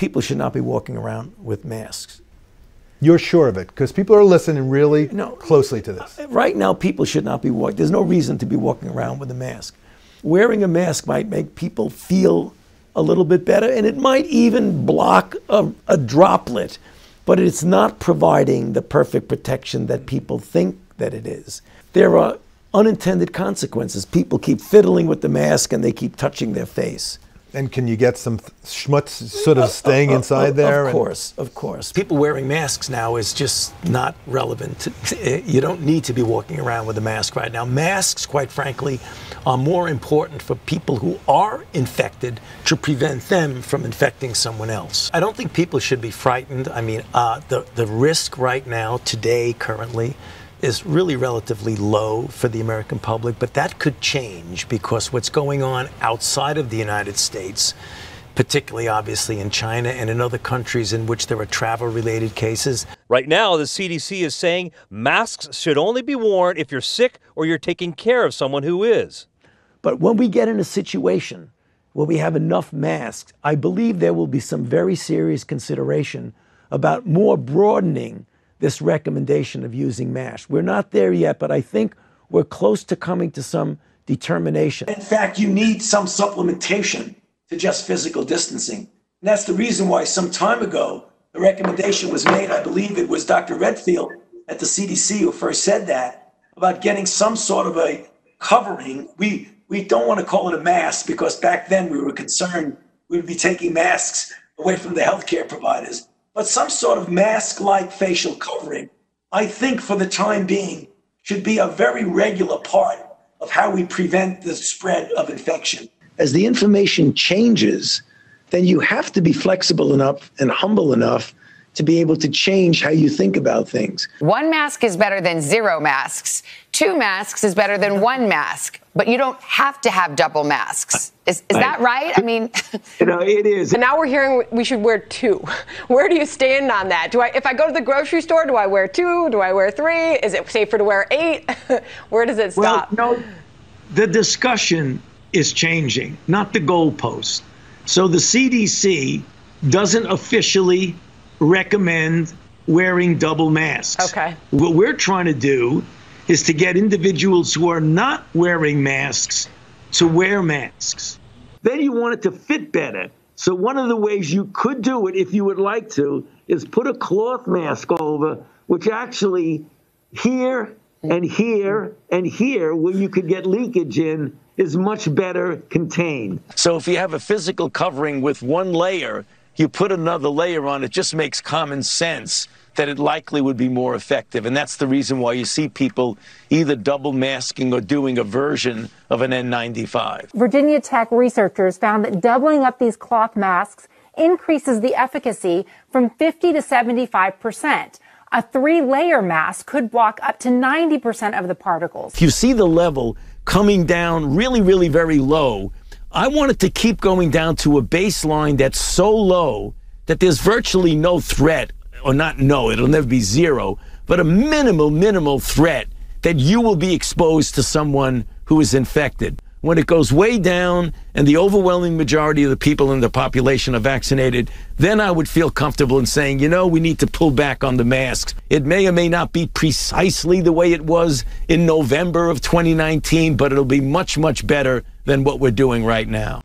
people should not be walking around with masks. You're sure of it? Because people are listening really closely to this. Right now, people should not be walking. There's no reason to be walking around with a mask. Wearing a mask might make people feel a little bit better, and it might even block a droplet, but it's not providing the perfect protection that people think that it is. There are unintended consequences. People keep fiddling with the mask and they keep touching their face. And can you get some schmutz sort of staying inside there? Of course. People wearing masks now is just not relevant. You don't need to be walking around with a mask right now. Masks, quite frankly, are more important for people who are infected to prevent them from infecting someone else. I don't think people should be frightened. I mean, the risk right now, today, currently, is really relatively low for the American public, but that could change because what's going on outside of the United States, particularly obviously in China and in other countries in which there are travel-related cases. Right now, the CDC is saying masks should only be worn if you're sick or you're taking care of someone who is. But when we get in a situation where we have enough masks, I believe there will be some very serious consideration about more broadening this recommendation of using masks. We're not there yet, but I think we're close to coming to some determination. In fact, you need some supplementation to just physical distancing. And that's the reason why some time ago, the recommendation was made, I believe it was Dr. Redfield at the CDC who first said that, about getting some sort of a covering. We don't want to call it a mask because back then we were concerned we would be taking masks away from the healthcare providers. But some sort of mask-like facial covering, I think for the time being, should be a very regular part of how we prevent the spread of infection. As the information changes, then you have to be flexible enough and humble enough to be able to change how you think about things. One mask is better than zero masks. Two masks is better than one mask. But you don't have to have double masks. Is that right? I mean, it is. And now we're hearing we should wear two. Where do you stand on that? If I go to the grocery store, do I wear two? Do I wear three? Is it safer to wear 8? Where does it stop? Well, no, the discussion is changing, not the goalpost. So the CDC doesn't officially recommend wearing double masks. Okay. What we're trying to do is to get individuals who are not wearing masks to wear masks. Then you want it to fit better. So one of the ways you could do it, if you would like to, is put a cloth mask over, which actually here and here and here, where you could get leakage in, is much better contained. So if you have a physical covering with one layer, you put another layer on, it just makes common sense that it likely would be more effective. And that's the reason why you see people either double masking or doing a version of an N95. Virginia Tech researchers found that doubling up these cloth masks increases the efficacy from 50 to 75%. A 3-layer mask could block up to 90% of the particles. If you see the level coming down really, really very low, I want it to keep going down to a baseline that's so low that there's virtually no threat, or not no, it'll never be zero, but a minimal threat that you will be exposed to someone who is infected. When it goes way down and the overwhelming majority of the people in the population are vaccinated, then I would feel comfortable in saying, we need to pull back on the masks. It may or may not be precisely the way it was in November of 2019, but it'll be much, much better than what we're doing right now.